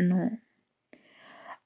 9।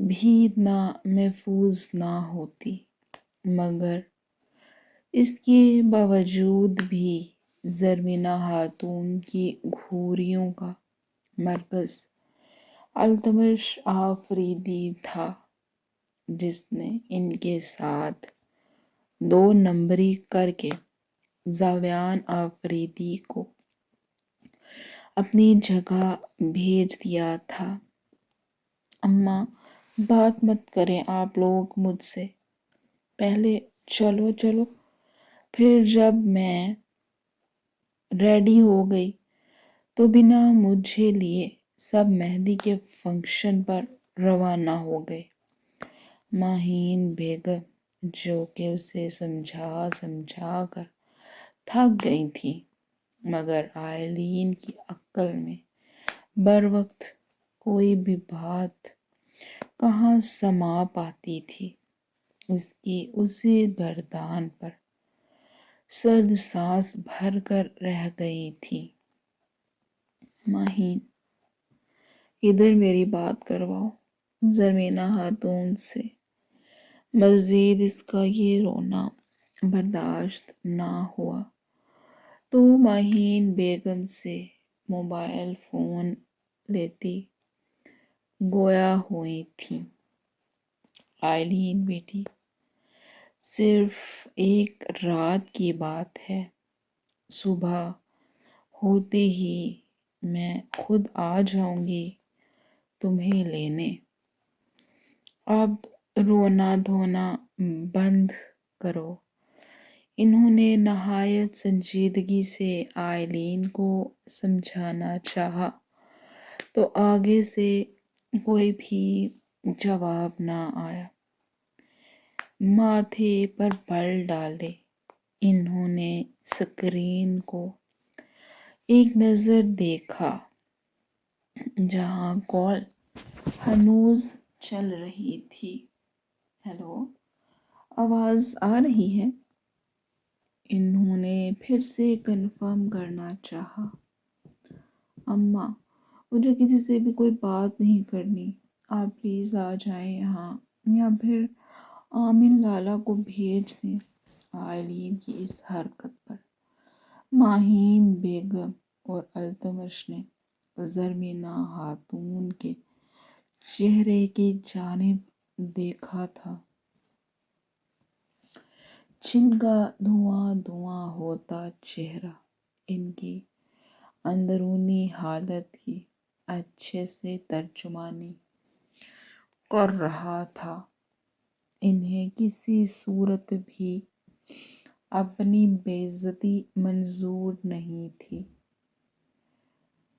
بھی اتنا محفوظ نہ ہوتی، مگر اس کے باوجود بھی زرمینہ خاتون کی گھوریوں کا مرکز التمش آفریدی تھا، جس نے ان کے ساتھ 2 نمبری کر کے زاویان آفریدی کو اپنی جگہ بھیج دیا تھا۔ اماں بات مت کریں آپ لوگ مجھ سے، پہلے چلو چلو۔ پھر جب میں ریڈی ہو گئی تو بنا مجھے لیے سب مہندی کے فنکشن پر روانہ ہو گئے۔ ماہین بیگم جو کہ اسے سمجھا سمجھا کر تھک گئی تھی، مگر آئلین کی عقل میں بروقت کوئی بھی بات کہاں سما پاتی تھی، اس کی اسی گردان پر سرد سانس بھر کر رہ گئی تھی۔ ماہین ادھر میری بات کرواؤ، زرمینہ خاتون سے مزید اس کا یہ رونا برداشت نہ ہوا تو ماہین بیگم سے موبائل فون لیتی گویا ہوئی تھی، آئلین بیٹی، صرف ایک رات کی بات ہے، صبح ہوتے ہی میں خود آ جاؤں گی تمہیں لینے۔ اب رونا دھونا بند کرو۔ انہوں نے نہایت سنجیدگی سے آئلین کو سمجھانا چاہا تو آگے سے کوئی بھی جواب نہ آیا۔ ماتھے پر بل ڈالے انہوں نے اسکرین کو ایک نظر دیکھا جہاں کال ہنوز چل رہی تھی۔ ہیلو، آواز آ رہی ہے؟ انہوں نے پھر سے کنفرم کرنا چاہا۔ اماں، مجھے کسی سے بھی کوئی بات نہیں کرنی، آپ پلیز آ جائیں یہاں، یا پھر آمن لالا کو بھیج دیں۔ آئلین کی اس حرکت پر ماہین بیگم اور التمش نے زرمینہ خاتون کے چہرے کی جانب دیکھا تھا، جن کا دھواں دھواں ہوتا چہرہ ان کی اندرونی حالت کی اچھے سے ترجمانی کر رہا تھا۔ انہیں کسی صورت بھی اپنی بے عزتی منظور نہیں تھی۔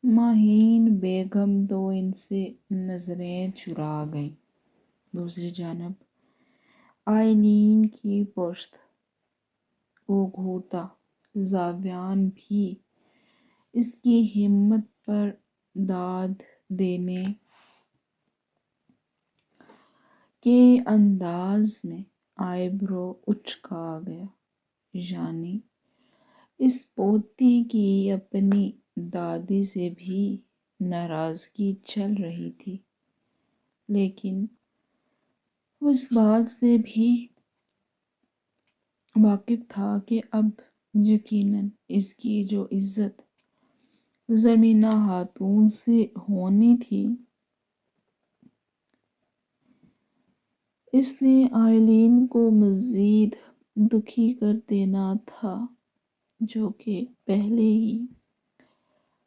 ماہین بیگم تو ان سے نظریں چرا گئیں۔ دوسری جانب آئلین کی پشت کو گھورتا زاویان بھی اس کی ہمت پر داد دینے کے انداز میں آئی برو اچکا گیا، یعنی اس پوتی کی اپنی دادی سے بھی ناراضگی چل رہی تھی، لیکن وہ اس بات سے بھی واقف تھا کہ اب یقیناً اس کی جو عزت زرمینہ خاتون سے ہونی تھی، اس نے آئلین کو مزید دکھی کر دینا تھا، جو کہ پہلے ہی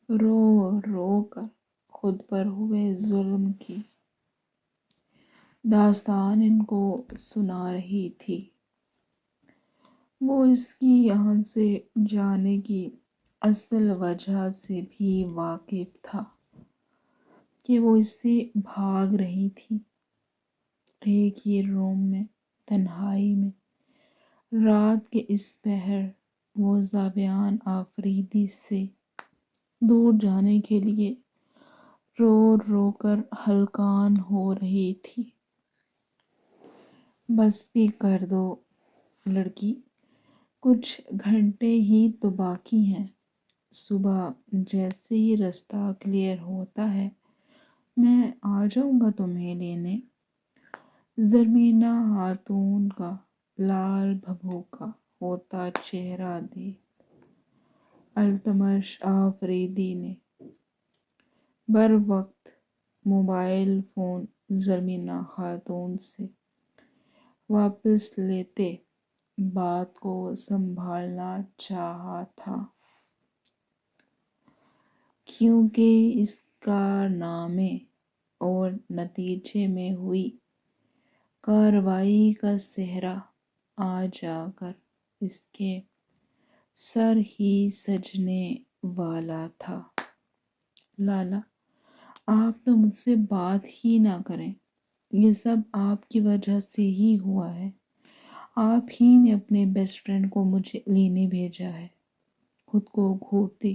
رو رو کر خود پر ہوئے ظلم کی داستان ان کو سنا رہی تھی۔ وہ اس کی یہاں سے جانے کی اصل وجہ سے بھی واقف تھا کہ وہ اس سے بھاگ رہی تھی۔ ایک ہی روم میں تنہائی میں رات کے اس پہر وہ زاویان آفریدی سے دور جانے کے لیے رو رو کر ہلکان ہو رہی تھی۔ بس بھی کر دو لڑکی، کچھ گھنٹے ہی تو باقی ہیں، صبح جیسے ہی رستہ کلیئر ہوتا ہے میں آ جاؤں گا تمہیں لینے۔ زرمینہ خاتون کا لال بھبھوکا ہوتا چہرہ دیکھ التمش آفریدی نے بر وقت موبائل فون زرمینہ خاتون سے واپس لیتے بات کو سنبھالنا چاہا تھا، کیونکہ اس کارنامے اور نتیجے میں ہوئی کارروائی کا صحرا آ جا کر اس کے سر ہی سجنے والا تھا۔ لالا، آپ تو مجھ سے بات ہی نہ کریں، یہ سب آپ کی وجہ سے ہی ہوا ہے۔ آپ ہی نے اپنے بیسٹ فرینڈ کو مجھے لینے بھیجا ہے۔ خود کو گھوٹتی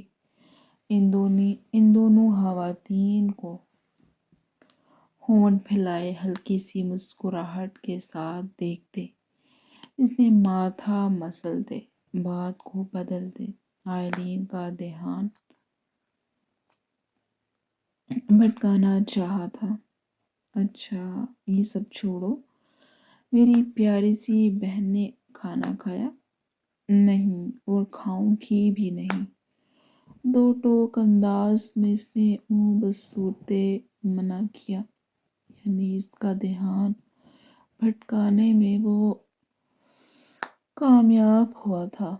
ان دونوں خواتین کو ہونٹ پھیلائے ہلکی سی مسکراہٹ کے ساتھ دیکھتے اس نے ماتھا مسلتے بات کو بدلتے آئلین کا دھیان بھٹکانا چاہا تھا۔ اچھا، یہ سب چھوڑو، میری پیاری سی بہن نے کھانا کھایا؟ نہیں، اور کھاؤں گی بھی نہیں۔ دو ٹوک انداز میں اس نے منہ بس صورتے منع کیا، یعنی اس کا دھیان بھٹکانے میں وہ کامیاب ہوا تھا۔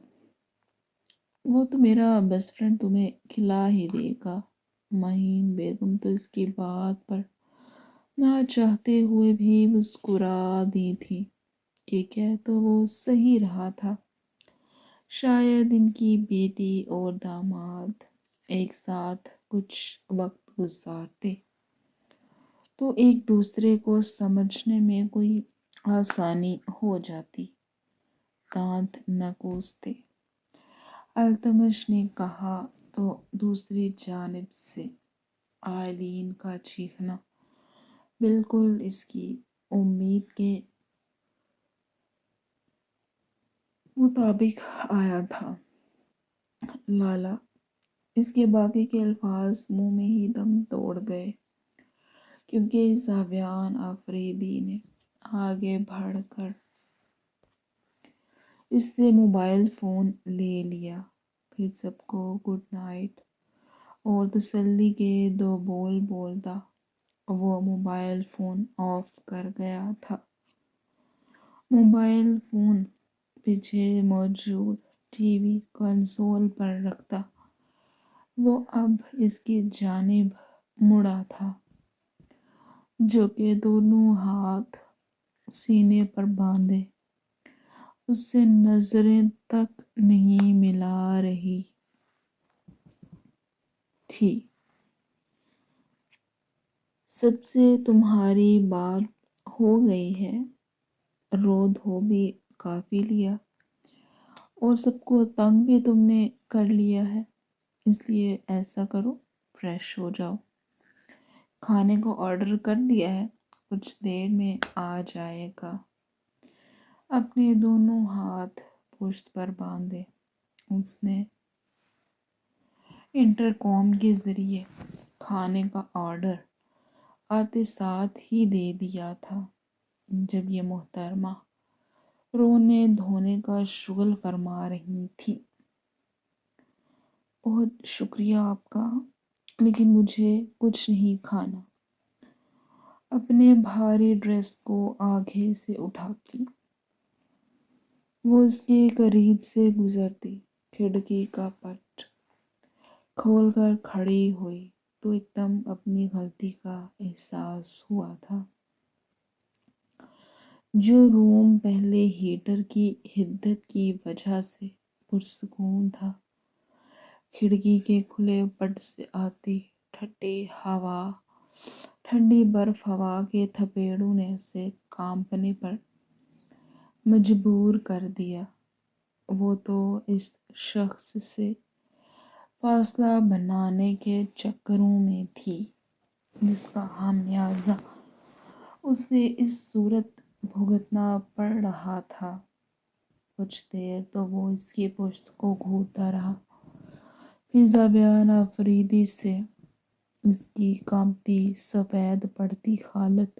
وہ تو میرا بیسٹ فرینڈ تمہیں کھلا ہی دے گا۔ مہین بیگم تو اس کی بات پر نہ چاہتے ہوئے بھی مسکرا دی تھی کہ کہہ تو وہ صحیح رہا تھا۔ شاید ان کی بیٹی اور داماد ایک ساتھ کچھ وقت گزارتے تو ایک دوسرے کو سمجھنے میں کوئی آسانی ہو جاتی۔ دانت نہ کوستے، التمش نے کہا تو دوسری جانب سے آئلین کا چیخنا بالکل اس کی امید کے مطابق آیا تھا۔ لالا، اس کے باقی کے الفاظ منہ میں ہی دم توڑ گئے، کیونکہ زاویان آفریدی نے آگے بڑھ کر اس سے موبائل فون لے لیا، پھر سب کو گڈ نائٹ اور تسلی کے دو بول بولتا وہ موبائل فون آف کر گیا تھا۔ موبائل فون پیچھے موجود ٹی وی کنسول پر رکھتا وہ اب اس کی جانب مڑا تھا، جو کہ دونوں ہاتھ سینے پر باندھے اس سے نظریں تک نہیں ملا رہی تھی۔ سب سے تمہاری بات ہو گئی ہے، رو دھو بھی کافی لیا اور سب کو تنگ بھی تم نے کر لیا ہے، اس لیے ایسا کرو فریش ہو جاؤ۔ کھانے کو آرڈر کر دیا ہے، کچھ دیر میں آ جائے گا۔ اپنے دونوں ہاتھ پشت پر باندھے اس نے انٹرکام کے ذریعے کھانے کا آرڈر آتے ساتھ ہی دے دیا تھا۔ جب یہ محترمہ رونے دھونے کا شغل فرما رہی تھی، بہت شکریہ آپ کا، لیکن مجھے کچھ نہیں کھانا۔ اپنے بھاری ڈریس کو آگے سے اٹھاتی وہ اس کے قریب سے گزرتی کھڑکی کا پٹ کھول کر کھڑی ہوئی تو ایک دم اپنی غلطی کا احساس ہوا تھا۔ جو روم پہلے ہیٹر کی حدت کی وجہ سے پرسکون تھا، کھڑکی کے کھلے پٹ سے آتی ٹھنڈی برف ہوا کے تھپیڑوں نے اسے کانپنے پر مجبور کر دیا۔ وہ تو اس شخص سے فاصلہ بنانے کے چکروں میں تھی جس کا خمیازہ اسے اس صورت بھگتنا پڑ رہا تھا۔ کچھ دیر تو وہ اس کی پشت کو گھورتا رہا، پھر زاویان آفریدی سے اس کی کانپتی سفید پڑتی حالت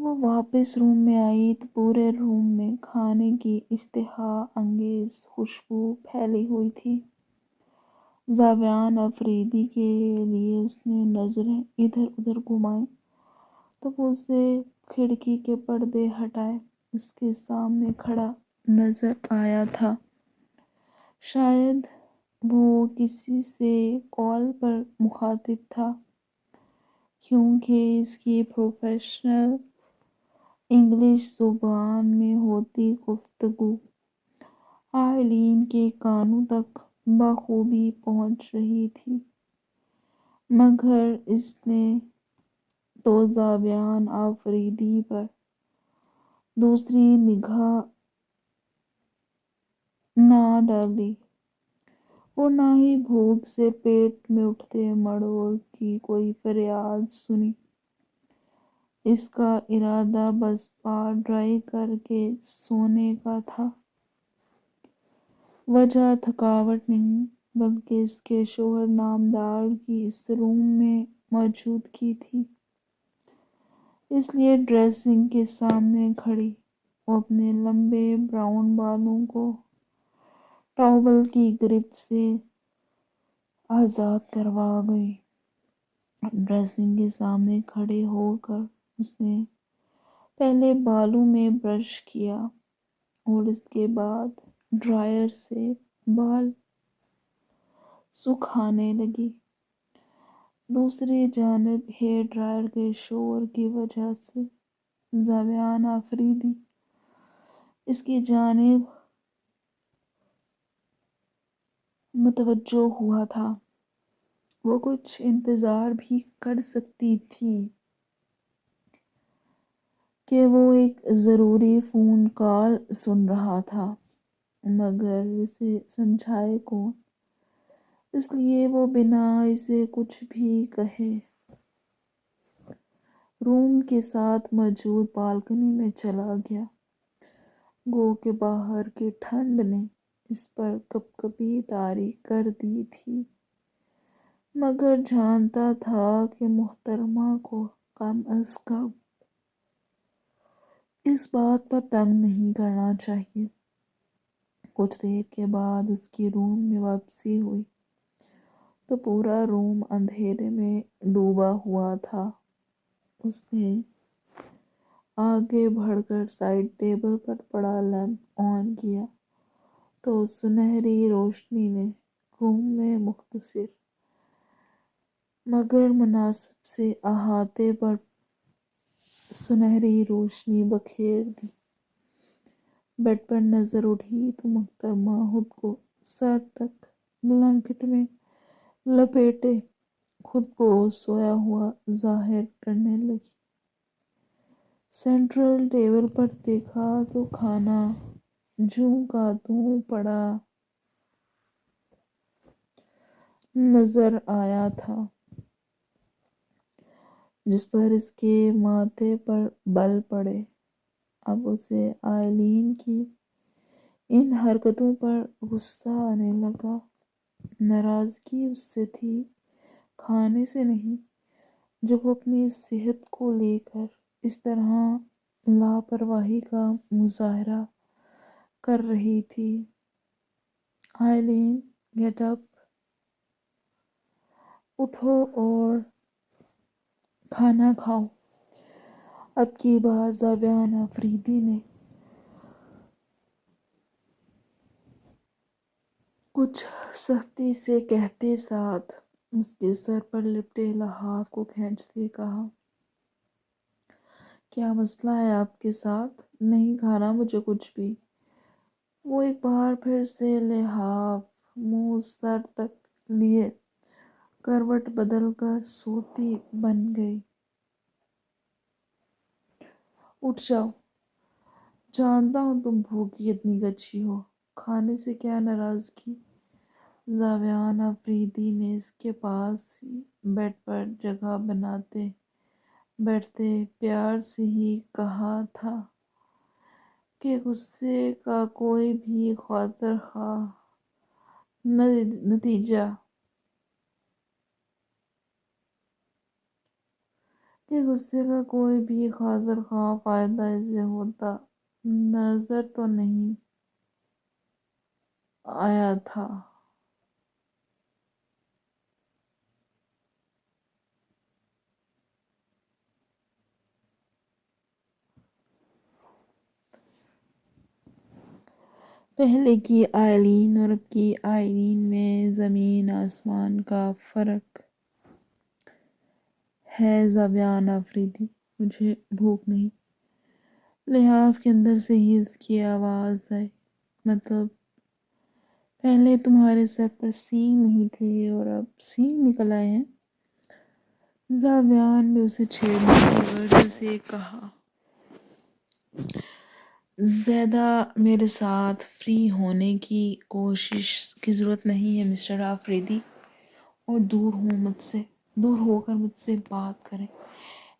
وہ واپس روم میں آئی تو پورے روم میں کھانے کی اشتہا انگیز خوشبو پھیلی ہوئی تھی۔ زاویان افریدی کے لیے اس نے نظریں ادھر ادھر گھمائیں تو وہ اسے کھڑکی کے پردے ہٹائے اس کے سامنے کھڑا نظر آیا تھا۔ شاید وہ کسی سے کال پر مخاطب تھا، کیونکہ اس کی پروفیشنل انگلش زبان میں ہوتی گفتگو آئلین کے کانوں تک بخوبی پہنچ رہی تھی، مگر اس نے تو زاویان آفریدی پر دوسری نگاہ نہ ڈالی اور نہ ہی بھوک سے پیٹ میں اٹھتے مڑوڑ کی کوئی فریاد سنی۔ اس کا ارادہ بس پار ڈرائی کر کے سونے کا تھا۔ وجہ تھکاوٹ نہیں بلکہ اس کے شوہر نامدار کی اس روم میں موجودگی تھی۔ اس لیے ڈریسنگ کے سامنے کھڑی وہ اپنے لمبے براؤن بالوں کو ٹاول کی گرفت سے آزاد کروا گئی۔ ڈریسنگ کے سامنے کھڑے ہو کر اس نے پہلے بالوں میں برش کیا اور اس کے بعد ڈرائر سے بال سکھانے لگی۔ دوسری جانب ہیئر ڈرائر کے شور کی وجہ سے زاویان آفریدی اس کی جانب متوجہ ہوا تھا۔ وہ کچھ انتظار بھی کر سکتی تھی کہ وہ ایک ضروری فون کال سن رہا تھا، مگر اسے سمجھائے کون، اس لیے وہ بنا اسے کچھ بھی کہے روم کے ساتھ موجود بالکنی میں چلا گیا۔ گو کہ باہر کی ٹھنڈ نے اس پر کپ کپی طاری کر دی تھی، مگر جانتا تھا کہ محترمہ کو کم از کم اس بات پر تنگ نہیں کرنا چاہیے۔ کچھ دیر کے بعد اس کی روم میں واپسی ہوئی تو پورا روم اندھیرے میں ڈوبا ہوا تھا۔ اس نے آگے بڑھ کر سائڈ ٹیبل پر پڑا لیمپ آن کیا تو سنہری روشنی نے روم میں مختصر مگر مناسب سے احاطے پر سنہری روشنی بکھیر دی۔ بیڈ پر نظر اٹھی تو محترمہ خود کو سر تک بلینکٹ میں لپیٹے خود کو سویا ہوا ظاہر کرنے لگی۔ سینٹرل ٹیبل پر دیکھا تو کھانا جوں کا توں پڑا نظر آیا تھا، جس پر اس کے ماتھے پر بل پڑے۔ اب اسے آئلین کی ان حرکتوں پر غصہ آنے لگا۔ ناراضگی اس سے تھی، کھانے سے نہیں، جو وہ اپنی صحت کو لے کر اس طرح لاپرواہی کا مظاہرہ کر رہی تھی۔ آئلین، گیٹ اپ، اٹھو اور کھانا کھاؤ۔ اب کی بار زاویان آفریدی نے کچھ سختی سے کہتے ساتھ اس کے سر پر لپٹے لحاف کو کھینچتے کہا، کیا مسئلہ ہے آپ کے ساتھ؟ نہیں کھانا مجھے کچھ بھی۔ وہ ایک بار پھر سے لحاف منہ سر تک لیے کروٹ بدل کر سوتی بن گئی۔ اٹھ جاؤ، جانتا ہوں تم بھوکی اتنی کچی ہو، کھانے سے کیا ناراضگی؟ زاویان آفریدی نے اس کے پاس ہی بیڈ پر جگہ بناتے بیٹھتے پیار سے ہی کہا تھا کہ غصے کا کوئی بھی خاطر خواہ نتیجہ کہ غصے کا کوئی بھی خاطر خواہ فائدہ اسے ہوتا نظر تو نہیں آیا تھا۔ پہلے کی آئلین اور اب کی آئلین میں زمین آسمان کا فرق ہے۔ زاویان آفریدی: مجھے بھوک نہیں۔ لحاف کے اندر سے ہی اس کی آواز آئی، مطلب پہلے تمہارے سر پر سینگ نہیں تھے اور اب سینگ نکل آئے ہیں؟ زاویان نے اسے چھیڑنے کی وجہ سے کہا، زیادہ میرے ساتھ فری ہونے کی کوشش کی ضرورت نہیں ہے مسٹر آفریدی، اور دور ہو کر مجھ سے بات کریں۔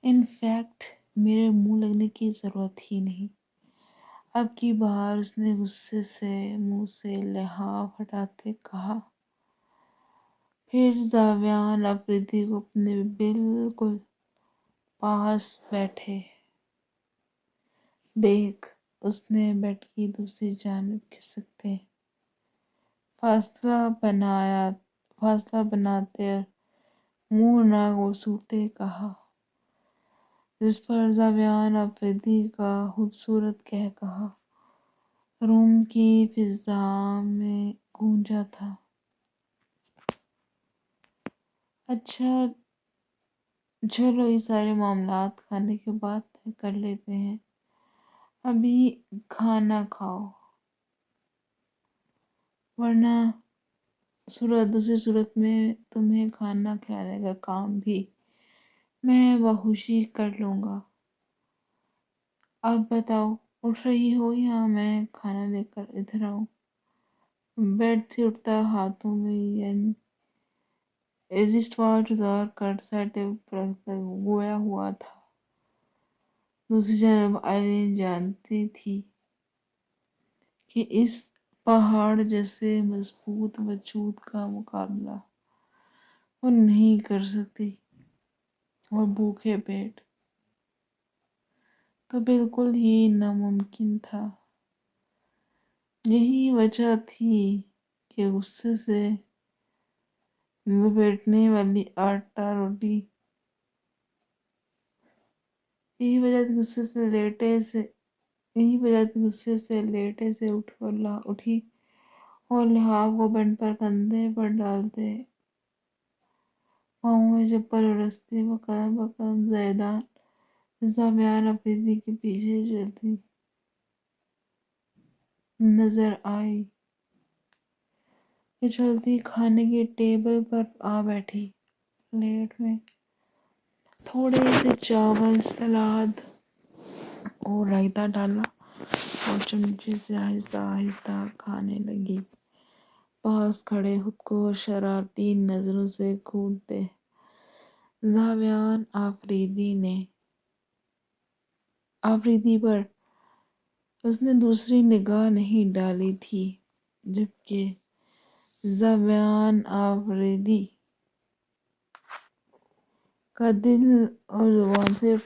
انفیکٹ میرے منہ لگنے کی ضرورت ہی نہیں۔ اب کی بار اس نے غصے سے منہ سے لحاف ہٹاتے کہا۔ پھر زاویان آفریدی کو اپنے بالکل پاس بیٹھے دیکھ اس نے بیڈ کی دوسری جانب کھسکتے فاصلہ بناتے اور منہ نہ گھسوتے کہا، جس پر زاویان آفریدی کا خوبصورت قہقہہ روم کی فضا میں گونجا تھا۔ اچھا چلو یہ سارے معاملات کھانے کے بعد طے کر لیتے ہیں، ابھی کھانا کھاؤ، ورنہ دوسری صورت میں تمہیں کھانا کھلانے کا کام بھی میں بخوشی کر لوں گا۔ اب بتاؤ، اٹھ رہی ہو یا میں کھانا لے کر ادھر آؤں؟ بیڈ سے اٹھتا ہاتھوں میں رسٹ واچ اتار کر سیٹل پر رکھ کر گویا ہوا تھا۔ دوسری جانب آئلین جانتی تھی کہ اس پہاڑ جیسے مضبوط وجود کا مقابلہ وہ نہیں کر سکتی، اور بھوکے پیٹ تو بالکل ہی ناممکن تھا۔ یہی وجہ تھی کہ غصے سے لپیٹنے والی آٹا روٹی یہی وجہ تھی غصے سے لیٹے سے اٹھی اور لحاف کو بینڈ پر کندھے پر ڈالتے پاؤں میں چپل اڑستے قدم بقدم زاویان آفریدی کے پیچھے چلتی نظر آئی۔ یہ چلتی کھانے کی ٹیبل پر آ بیٹھی، پلیٹ میں تھوڑے سے چاول، سلاد اور رائتا ڈالا اور چمچے سے آہستہ آہستہ کھانے لگی، پاس کھڑے خود کو شرارتی نظروں سے گھورتے۔ زاویان آفریدی پر اس نے دوسری نگاہ نہیں ڈالی تھی، جبکہ زاویان آفریدی کا دل اور زبان صرف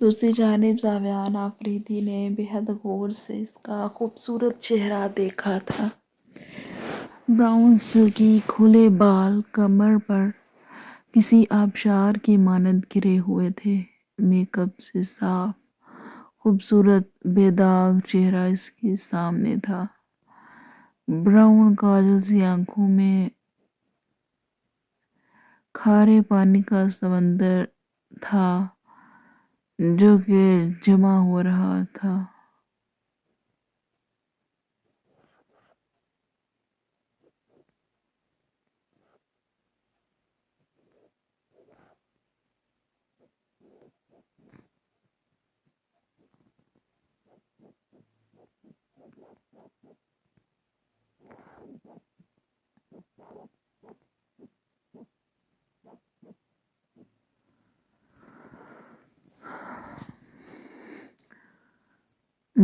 دوسری جانب زاویان آفریدی نے بے حد غور سے اس کا خوبصورت چہرہ دیکھا تھا۔ براؤن سلکی کھلے بال کمر پر کسی آبشار کی مانند گرے ہوئے تھے۔ میک اپ سے صاف، خوبصورت بے داغ چہرہ اس کے سامنے تھا۔ براؤن کاجل سی آنکھوں میں کھارے پانی کا سمندر تھا جو کہ جمع ہو رہا تھا۔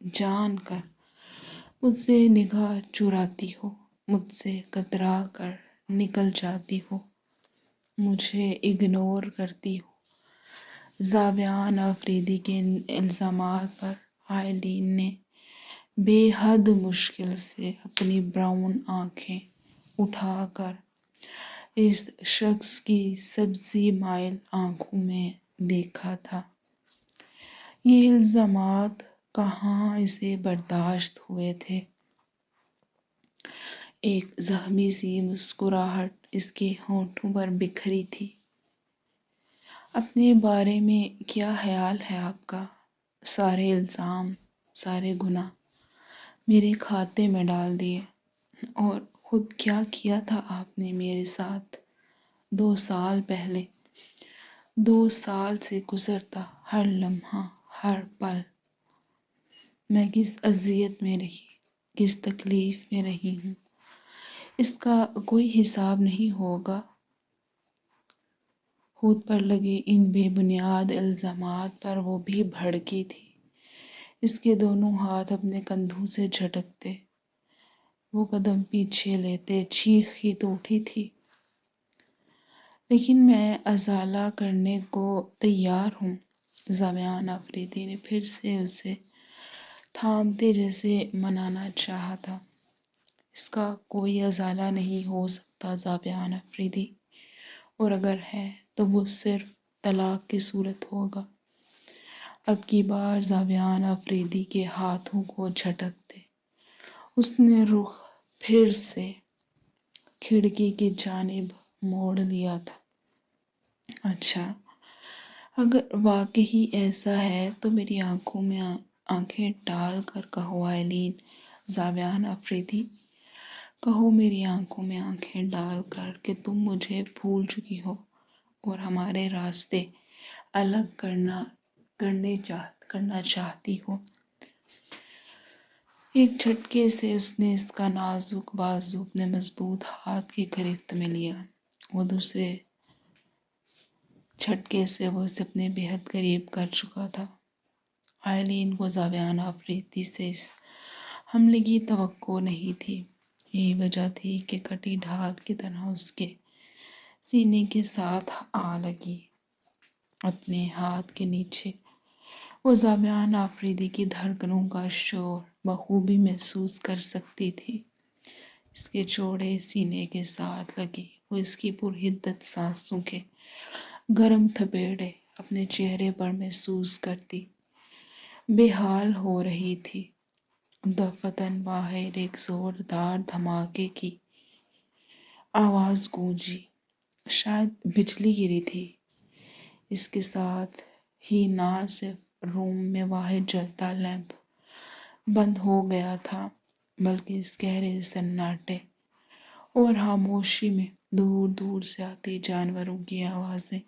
جان کر مجھ سے نگاہ چراتی ہو، مجھ سے کترا کر نکل جاتی ہو، مجھے اگنور کرتی ہو۔ زاویان آفریدی کے ان الزامات پر آئلین نے بے حد مشکل سے اپنی براؤن آنکھیں اٹھا کر اس شخص کی سبزی مائل آنکھوں میں دیکھا تھا۔ یہ الزامات کہاں اسے برداشت ہوئے تھے۔ ایک زخمی سی مسکراہٹ اس کے ہونٹوں پر بکھری تھی۔ اپنے بارے میں کیا خیال ہے آپ کا؟ سارے الزام، سارے گناہ میرے کھاتے میں ڈال دیے، اور خود کیا کیا تھا آپ نے میرے ساتھ 2 سال پہلے؟ 2 سال سے گزرتا ہر لمحہ، ہر پل میں کس اذیت میں رہی، کس تکلیف میں رہی ہوں، اس کا کوئی حساب نہیں ہوگا۔ خود پر لگے ان بے بنیاد الزامات پر وہ بھی بھڑکی تھی۔ اس کے دونوں ہاتھ اپنے کندھوں سے جھٹکتے، وہ قدم پیچھے لیتے، چیخ ہی تو اٹھی تھی۔ لیکن میں ازالہ کرنے کو تیار ہوں۔ زاویان آفریدی نے پھر سے اسے تھامتے جیسے منانا چاہا تھا۔ اس کا کوئی ازالہ نہیں ہو سکتا زاویان آفریدی، اور اگر ہے تو وہ صرف طلاق کی صورت ہوگا۔ اب کی بار زاویان آفریدی کے ہاتھوں کو جھٹکتے اس نے رخ پھر سے کھڑکی کی جانب موڑ لیا تھا۔ اچھا، اگر واقعی ایسا ہے تو میری آنکھوں میں آنکھیں ڈال کر کہو آئلین زاویان آفریدی، کہو میری آنکھوں میں آنکھیں ڈال کر کہ تم مجھے بھول چکی ہو اور ہمارے راستے الگ کرنا چاہتی ہو۔ ایک جھٹکے سے اس نے اس کا نازک بازو اپنے مضبوط ہاتھ کی گرفت میں لیا، وہ دوسرے جھٹکے سے وہ اسے اپنے بے حد قریب کر چکا تھا۔ آئلین کو زاویان آفریدی سے اس حملے کی توقع نہیں تھی۔ یہی وجہ تھی کہ کٹی ڈھال کی طرح اس کے سینے کے ساتھ آ لگی۔ اپنے ہاتھ کے نیچے وہ زاویان آفریدی کی دھڑکنوں کا شور بخوبی محسوس کر سکتی تھی۔ اس کے چوڑے سینے کے ساتھ لگی وہ اس کی پرحدت سانسوں کے گرم تھپیڑے اپنے چہرے پر محسوس کرتی بے حال ہو رہی تھی۔ دفتن باہر ایک زوردار دھماکے کی آواز گونجی، شاید بجلی گری تھی۔ اس کے ساتھ ہی نہ صرف روم میں واحد جلتا لیمپ بند ہو گیا تھا، بلکہ اس گہرے سناٹے اور خاموشی میں دور دور سے آتی جانوروں کی آوازیں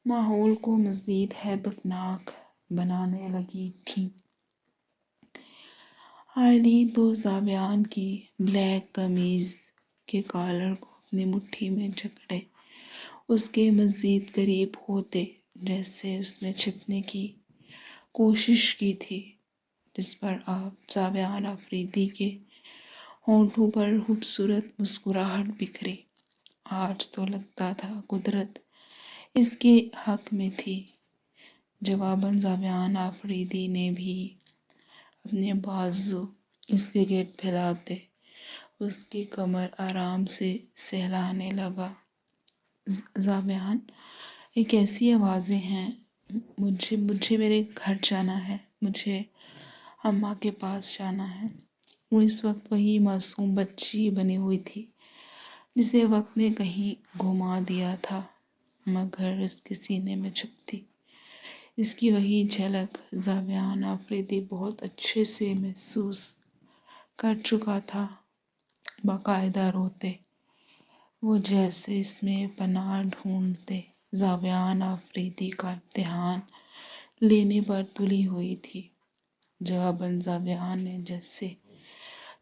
ماحول کو مزید ہیبتناک بنانے لگی تھیں۔ آئلین تو زاویان کی بلیک قمیض کے کالر کو اپنی مٹھی میں جکڑے اس کے مزید قریب ہوتے، جیسے اس نے چھپنے کی کوشش کی تھی، جس پر آپ زاویان آفریدی کے ہونٹوں پر خوبصورت مسکراہٹ بکھری۔ آج تو لگتا تھا قدرت اس کے حق میں تھی۔ جواباً زاویان آفریدی نے بھی اپنے بازو اس کے گرد پھیلاتے اس کی کمر آرام سے سہلانے لگا۔ زاویان، یہ کیسی آوازیں ہیں؟ مجھے میرے گھر جانا ہے، مجھے اماں کے پاس جانا ہے۔ وہ اس وقت وہی معصوم بچی بنی ہوئی تھی جسے وقت نے کہیں گھما دیا تھا، مگر اس کے سینے میں چھپتی اس کی وہی جھلک زاویان آفریدی بہت اچھے سے محسوس کر چکا تھا۔ باقاعدہ روتے وہ جیسے اس میں پناہ ڈھونڈتے زاویان آفریدی کا امتحان لینے پر تلی ہوئی تھی۔ جواباً زاویان نے جیسے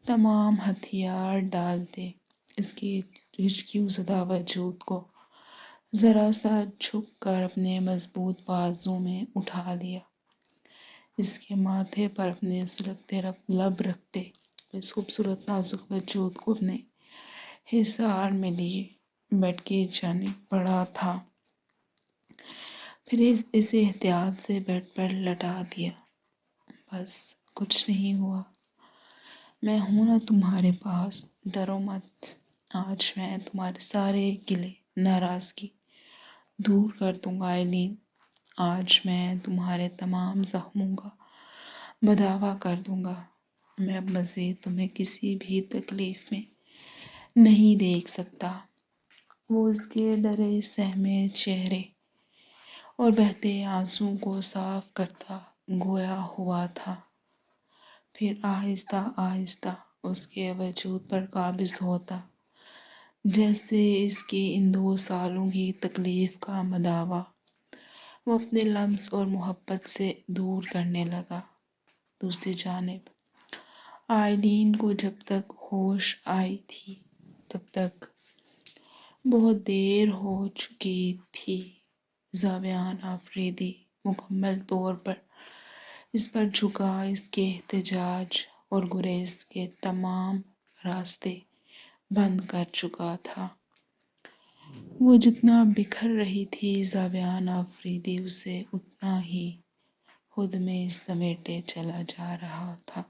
تمام ہتھیار ڈالتے اس کی ہچکیوں زدہ وجود کو ذرا سا جھک کر اپنے مضبوط بازو میں اٹھا لیا۔ اس کے ماتھے پر اپنے سلگتے لب رکھتے اس خوبصورت نازک وجود کو اپنے حصار میں لیے بیٹھ کے جانب بڑھا تھا۔ پھر اسے احتیاط سے بیڈ پر لٹا دیا۔ بس کچھ نہیں ہوا، میں ہوں نا تمہارے پاس، ڈرو مت۔ آج میں تمہارے سارے گلے ناراضگی دور کر دوں گا آئلین۔ آج میں تمہارے تمام زخموں کا بداوا کر دوں گا۔ میں اب مزید تمہیں کسی بھی تکلیف میں نہیں دیکھ سکتا۔ وہ اس کے ڈرے سہمے چہرے اور بہتے آنسوں کو صاف کرتا گویا ہوا تھا، پھر آہستہ آہستہ اس کے وجود پر قابض ہوتا، جیسے اس کی ان 2 سالوں کی تکلیف کا مداوا وہ اپنے لمس اور محبت سے دور کرنے لگا۔ دوسری جانب آئلین کو جب تک ہوش آئی تھی تب تک بہت دیر ہو چکی تھی۔ زاویان آفریدی مکمل طور پر اس پر جھکا، اس کے احتجاج اور گریز کے تمام راستے بند کر چکا تھا۔ وہ جتنا بکھر رہی تھی، زاویان آفریدی اسے اتنا ہی خود میں سمیٹے چلا جا رہا تھا۔